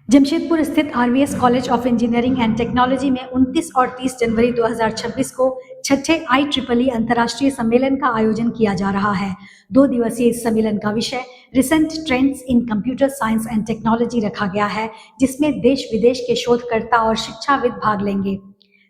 जमशेदपुर स्थित RVS college of engineering and technology में 29 और 30 जनवरी 2026 को छठे IEEE अंतर्राष्ट्रीय सम्मेलन का आयोजन किया जा रहा है। 2 दिवसीय इस सम्मेलन का विषय recent trends in computer science and technology रखा गया है, जिसमें देश विदेश के शोधकर्ता और शिक्षाविद भाग लेंगे।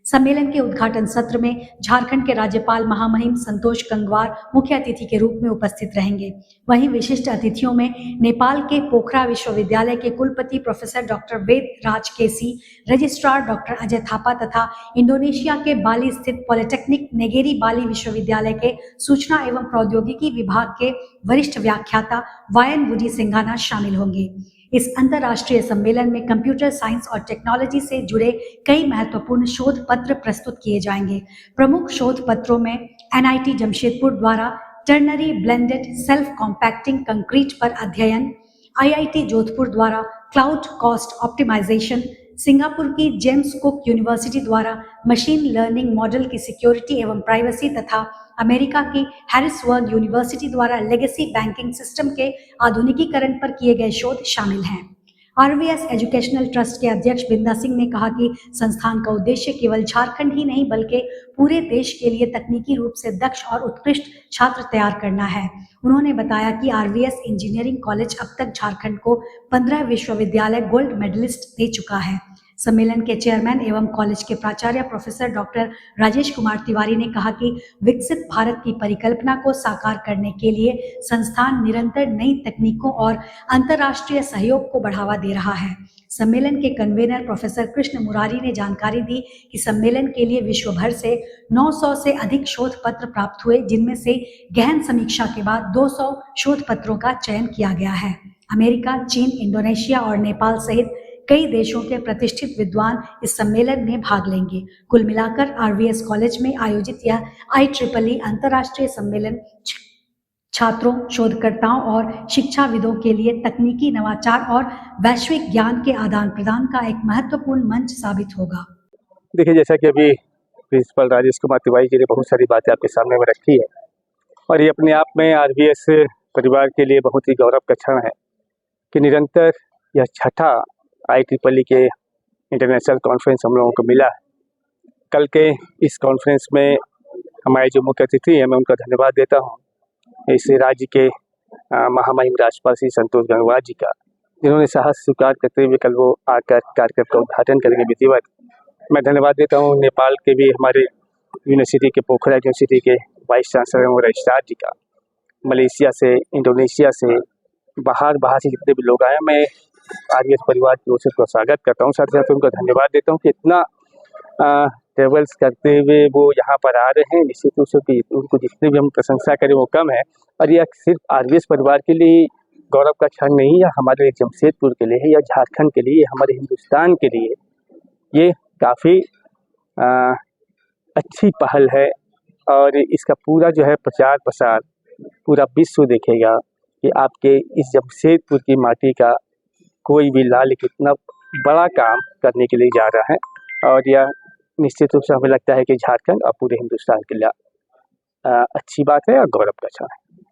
सम्मेलन के उद्घाटन सत्र में झारखंड के राज्यपाल महामहिम संतोष गंगवार मुख्य अतिथि के रूप में उपस्थित रहेंगे। वहीं विशिष्ट अतिथियों में नेपाल के पोखरा विश्वविद्यालय के कुलपति प्रोफेसर डॉक्टर वेद राज केसी, रजिस्ट्रार डॉक्टर अजय थापा तथा इंडोनेशिया के बाली स्थित पॉलिटेक्निक नेगेरी बाली विश्वविद्यालय के सूचना एवं प्रौद्योगिकी विभाग के वरिष्ठ व्याख्याता वायन वुडी सिंघाना शामिल होंगे। इस अंतर्राष्ट्रीय सम्मेलन में कंप्यूटर साइंस और टेक्नोलॉजी से जुड़े कई महत्वपूर्ण शोध पत्र प्रस्तुत किए जाएंगे। प्रमुख शोध पत्रों में NIT जमशेदपुर द्वारा ternary blended self compacting concrete पर अध्ययन, IIT जोधपुर द्वारा क्लाउड कॉस्ट ऑप्टिमाइजेशन, सिंगापुर की जेम्स कुक यूनिवर्सिटी द्वारा मशीन लर्निंग मॉडल की सिक्योरिटी एवं प्राइवेसी तथा अमेरिका की हैरिसबर्ग यूनिवर्सिटी द्वारा लेगेसी बैंकिंग सिस्टम के आधुनिकीकरण पर किए गए शोध शामिल हैं। RVS एजुकेशनल ट्रस्ट के अध्यक्ष बिंदा सिंह ने कहा कि संस्थान का उद्देश्य केवल झारखंड ही नहीं बल्कि पूरे देश के लिए तकनीकी रूप से दक्ष और उत्कृष्ट छात्र तैयार करना है। उन्होंने बताया कि RVS इंजीनियरिंग कॉलेज अब तक झारखंड को 15 विश्वविद्यालय गोल्ड मेडलिस्ट दे चुका है। सम्मेलन के चेयरमैन एवं कॉलेज के प्राचार्य प्रोफेसर डॉक्टर राजेश कुमार तिवारी ने कहा कि विकसित भारत की परिकल्पना को साकार करने के लिए संस्थान निरंतर नई तकनीकों और अंतर्राष्ट्रीय सहयोग को बढ़ावा दे रहा है। सम्मेलन के कन्वेनर प्रोफेसर कृष्ण मुरारी ने जानकारी दी कि सम्मेलन के लिए विश्व भर से 900 से अधिक शोध पत्र प्राप्त हुए, जिनमें से गहन समीक्षा के बाद 200 शोध पत्रों का चयन किया गया है। अमेरिका, चीन, इंडोनेशिया और नेपाल सहित कई देशों के प्रतिष्ठित विद्वान इस सम्मेलन में भाग लेंगे। कुल मिलाकर RVS कॉलेज में आयोजित यह IEEE अंतर्राष्ट्रीय सम्मेलन छात्रों, शोधकर्ताओं और शिक्षाविदों के लिए तकनीकी नवाचार और वैश्विक ज्ञान के आदान प्रदान का एक महत्वपूर्ण मंच साबित होगा। देखिए, जैसा कि अभी प्रिंसिपल राजेश कुमार तिवारी जी ने बहुत सारी बातें आपके सामने में रखी है और ये अपने आप में RVS परिवार के लिए बहुत ही गौरव का क्षण है कि निरंतर यह छठा IEEE के इंटरनेशनल कॉन्फ्रेंस हम लोगों को मिला है। कल के इस कॉन्फ्रेंस में हमारे जो मुख्य अतिथि हैं, मैं उनका धन्यवाद देता हूं, इस राज्य के महामहिम राज्यपाल श्री संतोष गंगवार जी का, जिन्होंने साहस स्वीकार करते हुए कल वो आकर कार्यक्रम का उद्घाटन करेंगे विधिवत। मैं धन्यवाद देता हूँ नेपाल के भी हमारे यूनिवर्सिटी के पोखरा यूनिवर्सिटी के वाइस चांसलर एवं रजिस्ट्रार जी का, मलेशिया से, इंडोनेशिया से, बाहर से जितने भी लोग आए, मैं RVS परिवार की ओर से उनका स्वागत करता हूँ। साथ ही साथ उनका धन्यवाद देता हूँ कि इतना ट्रेवल्स करते हुए वो यहाँ पर आ रहे हैं। निश्चित रूप से उनको जितनी भी हम प्रशंसा करें वो कम है और यह सिर्फ RVS परिवार के लिए गौरव का क्षण नहीं है, हमारे जमशेदपुर के लिए है या झारखंड के लिए, हमारे हिंदुस्तान के लिए ये काफ़ी अच्छी पहल है और इसका पूरा जो है प्रचार प्रसार पूरा विश्व देखेगा कि आपके इस जमशेदपुर की माटी का कोई भी लाल कितना बड़ा काम करने के लिए जा रहा है और यह निश्चित रूप से हमें लगता है कि झारखंड और पूरे हिंदुस्तान के लिए अच्छी बात है और गौरव का क्षण है।